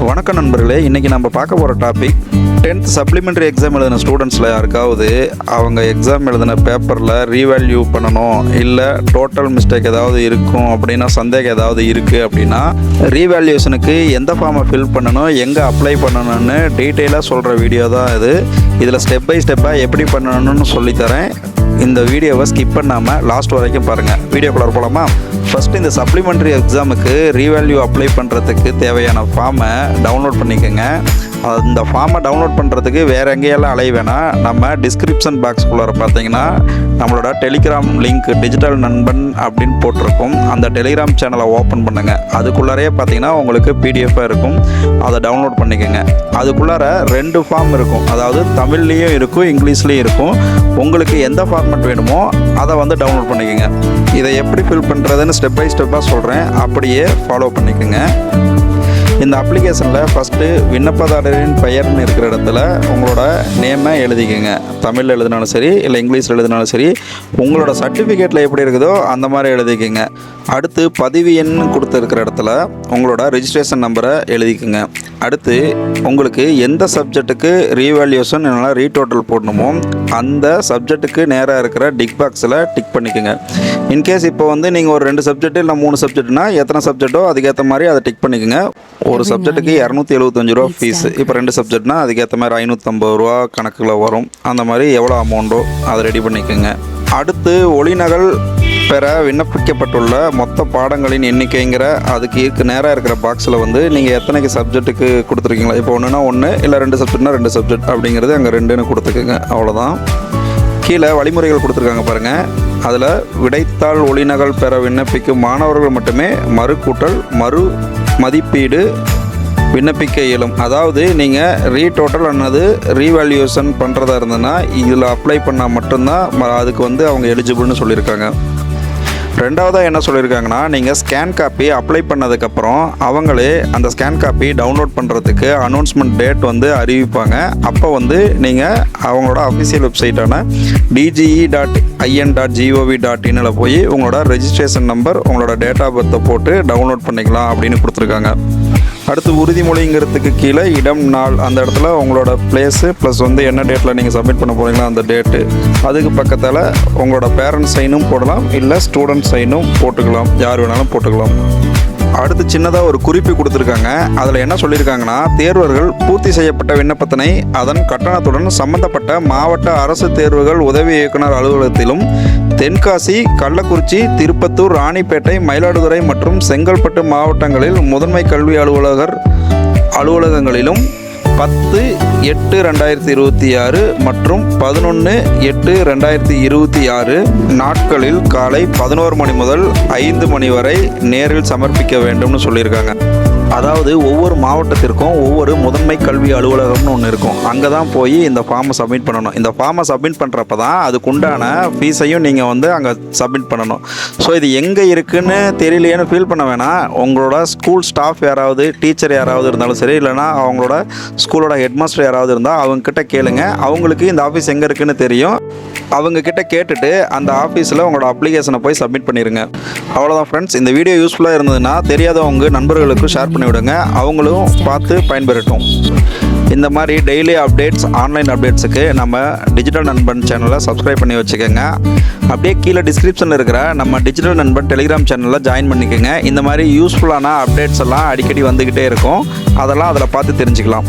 வணக்கம் நண்பர்களே, இன்றைக்கி நம்ம பார்க்க போகிற டாபிக் 10th சப்ளிமெண்ட்ரி எக்ஸாம் எழுதின ஸ்டூடெண்ட்ஸில் யாருக்காவது அவங்க எக்ஸாம் எழுதின பேப்பரில் ரீவேல்யூ பண்ணணும், இல்லை டோட்டல் மிஸ்டேக் ஏதாவது இருக்கும் அப்படின்னா, சந்தேகம் ஏதாவது இருக்குது அப்படின்னா, ரீவேல்யூஷனுக்கு எந்த ஃபார்மை ஃபில் பண்ணணும், எங்கே அப்ளை பண்ணணும்னு டீட்டெயிலாக சொல்கிற வீடியோ தான் இது. இதில் ஸ்டெப் பை ஸ்டெப்பாக எப்படி பண்ணணும்னு சொல்லித்தரேன். இந்த வீடியோவை ஸ்கிப் பண்ணாமல் லாஸ்ட் வரைக்கும் பாருங்கள். வீடியோக்குள்ளே போகலாமா? ஃபஸ்ட்டு இந்த சப்ளிமெண்ட்ரி எக்ஸாமுக்கு ரீவேல்யூ அப்ளை பண்ணுறதுக்கு தேவையான ஃபார்மை டவுன்லோட் பண்ணிக்கோங்க. அந்த ஃபார்மை டவுன்லோட் பண்ணுறதுக்கு வேறு எங்கேயெல்லாம் அலைய வேணாம். நம்ம டிஸ்கிரிப்ஷன் பாக்ஸ்குள்ளார பார்த்தீங்கன்னா நம்மளோட டெலிகிராம் லிங்க் டிஜிட்டல் நண்பன் அப்படின்னு போட்டிருக்கும். அந்த டெலிகிராம் சேனலை ஓப்பன் பண்ணுங்கள். அதுக்குள்ளாரே பார்த்தீங்கன்னா உங்களுக்கு பிடிஎஃபாக இருக்கும். அதை டவுன்லோட் பண்ணிக்கோங்க. அதுக்குள்ளார 2 ஃபார்ம் இருக்கும். அதாவது தமிழ்லேயும் இருக்கும், இங்கிலீஷ்லேயும் இருக்கும். உங்களுக்கு எந்த ஃபார்மேட் வேணுமோ அதை டவுன்லோட் பண்ணிக்கோங்க. இதை எப்படி ஃபில் பண்ணுறதுன்னு ஸ்டெப் பை ஸ்டெப்பாக சொல்கிறேன், அப்படியே ஃபாலோ பண்ணிக்கோங்க. இந்த அப்ளிகேஷனில் ஃபஸ்ட்டு விண்ணப்பதாரரின் பெயர்னு இருக்கிற இடத்துல உங்களோட நேமை எழுதிக்கோங்க. தமிழில் எழுதினாலும் சரி, இல்லை இங்கிலீஷில் எழுதினாலும் சரி, உங்களோட சர்டிஃபிகேட்டில் எப்படி இருக்குதோ அந்த மாதிரி எழுதிக்கோங்க. அடுத்து பதிவு எண் கொடுத்துருக்கிற இடத்துல உங்களோட ரெஜிஸ்ட்ரேஷன் நம்பரை எழுதிக்கோங்க. அடுத்து உங்களுக்கு எந்த சப்ஜெக்ட்டுக்கு ரீவேல்யூஷன் இல்லைனா ரீடோட்டல் போடணுமோ அந்த சப்ஜெக்ட்டுக்கு நேராக இருக்கிற டிக் பாக்ஸில் டிக் பண்ணிக்கோங்க. இன்கேஸ் இப்போ நீங்கள் ஒரு 2 சப்ஜெக்ட் இல்லை 3 சப்ஜெக்ட்னா எத்தனை சப்ஜெக்டோ அதுக்கேற்ற மாதிரி அதை டிக் பண்ணிக்கோங்க. ஒரு சப்ஜெக்ட்டுக்கு 275 ரூபா ஃபீஸ். இப்போ 2 சப்ஜெக்ட்னா அதுக்கேற்ற மாதிரி 550 ரூபா கணக்கில் வரும். அந்த மாதிரி எவ்வளோ அமௌண்ட்டோ அதை ரெடி பண்ணிக்கோங்க. அடுத்து ஒளிநகல் பெற விண்ணப்பிக்கப்பட்டுள்ள மொத்த பாடங்களின் எண்ணிக்கைங்கிற அதுக்கு நேராக இருக்கிற பாக்ஸில் நீங்கள் எத்தனைக்கு சப்ஜெக்ட்டுக்கு கொடுத்துருக்கீங்களா, இப்போ 1னா 1, இல்லை 2 சப்ஜெக்ட்னா 2 சப்ஜெக்ட் அப்படிங்கிறது அங்கே 2ன்னு கொடுத்துக்குங்க. அவ்வளோதான். கீழே வழிமுறைகள் கொடுத்துருக்காங்க பாருங்கள். அதில் விடைத்தாள் ஒளிநகல் பெற விண்ணப்பிக்கும் மாணவர்கள் மட்டுமே மறு கூட்டல் மறு மதிப்பீடு விண்ணப்பிக்க இயலும். அதாவது நீங்கள் ரீடோட்டல் அல்லது ரீவேல்யூஷன் பண்ணுறதா இருந்ததுன்னா இதில் அப்ளை பண்ணால் மட்டும்தான் அதுக்கு அவங்க எலிஜிபிள்னு சொல்லியிருக்காங்க. ரெண்டாவதாக என்ன சொல்லியிருக்காங்கன்னா, நீங்கள் ஸ்கேன் காப்பி அப்ளை பண்ணதுக்கப்புறம் அவங்களே அந்த ஸ்கேன் காப்பி டவுன்லோட் பண்ணுறதுக்கு அனௌன்ஸ்மெண்ட் டேட் அறிவிப்பாங்க. அப்போ நீங்கள் அவங்களோட அஃபிஷியல் வெப்சைட்டான dge.in.gov.in போய் உங்களோட ரெஜிஸ்ட்ரேஷன் நம்பர், உங்களோட டேட் ஆஃப் பர்த்தை போட்டு டவுன்லோட் பண்ணிக்கலாம் அப்படின்னு கொடுத்துருக்காங்க. அடுத்து உறுதிமொழிங்கிறதுக்கு கீழே இடம், நாள், அந்த இடத்துல உங்களோட பிளேஸு ப்ளஸ் என்ன டேட்டில் நீங்கள் சப்மிட் பண்ண போகிறீங்களோ அந்த டேட்டு, அதுக்கு பக்கத்தில் உங்களோட பேரண்ட்ஸ் சைனும் போடலாம், இல்லை ஸ்டூடெண்ட் சைனும் போட்டுக்கலாம். யார் வேணாலும் போட்டுக்கலாம். அடுத்து சின்னதாக ஒரு குறிப்பு கொடுத்துருக்காங்க. அதில் என்ன சொல்லியிருக்காங்கன்னா, தேர்வர்கள் பூர்த்தி செய்யப்பட்ட விண்ணப்பத்தினை அதன் கட்டணத்துடன் சம்பந்தப்பட்ட மாவட்ட அரசு தேர்வுகள் உதவி இயக்குனர் அலுவலகத்திலும், தென்காசி, கள்ளக்குறிச்சி, திருப்பத்தூர், ராணிப்பேட்டை, மயிலாடுதுறை மற்றும் செங்கல்பட்டு மாவட்டங்களில் முதன்மை கல்வி அலுவலகங்களிலும் 10/8/2026 மற்றும் 11/8/2026 நாட்களில் காலை 11 மணி முதல் 5 மணி வரை நேரில் சமர்ப்பிக்க வேண்டும்னு சொல்லியிருக்காங்க. அதாவது ஒவ்வொரு மாவட்டத்திற்கும் ஒவ்வொரு முதன்மை கல்வி அலுவலகம்னு ஒன்று இருக்கும். அங்கே தான் போய் இந்த ஃபார்மை சப்மிட் பண்ணணும். இந்த ஃபார்மை சப்மிட் பண்ணுறப்ப தான் அதுக்குண்டான ஃபீஸையும் நீங்கள் அங்கே சப்மிட் பண்ணணும். ஸோ இது எங்கே இருக்குதுன்னு தெரியலையேன்னு ஃபீல் பண்ண வேணாம். உங்களோட ஸ்கூல் ஸ்டாஃப் யாராவது, டீச்சர் யாராவது இருந்தாலும் சரி, இல்லைனா அவங்களோட ஸ்கூலோட ஹெட்மாஸ்டர் யாராவது இருந்தால் அவங்கக்கிட்ட கேளுங்க. அவங்களுக்கு இந்த ஆஃபீஸ் எங்கே இருக்குதுன்னு தெரியும். அவங்கக்கிட்ட கேட்டுட்டு அந்த ஆஃபீஸில் உங்களோட அப்ளிகேஷனை போய் சப்மிட் பண்ணிடுங்க. அவ்வளோதான் ஃப்ரெண்ட்ஸ். இந்த வீடியோ யூஸ்ஃபுல்லாக இருந்ததுன்னா தெரியாதவங்க நண்பர்களுக்கு ஷேர் பண்ணிவிடுங்க. அவங்களும் பார்த்து பயன்பெறட்டும். இந்த மாதிரி டெய்லி அப்டேட்ஸ், ஆன்லைன் அப்டேட்ஸுக்கு நம்ம டிஜிட்டல் நண்பன் சேனலை சப்ஸ்கிரைப் பண்ணி வச்சுக்கோங்க. அப்படியே கீழே டிஸ்கிரிப்ஷனில் இருக்கிற நம்ம டிஜிட்டல் நண்பன் டெலிகிராம் சேனலில் ஜாயின் பண்ணிக்கோங்க. இந்த மாதிரி யூஸ்ஃபுல்லான அப்டேட்ஸ் எல்லாம் அடிக்கடி வந்துக்கிட்டே இருக்கும். அதெல்லாம் அதில் பார்த்து தெரிஞ்சுக்கலாம்.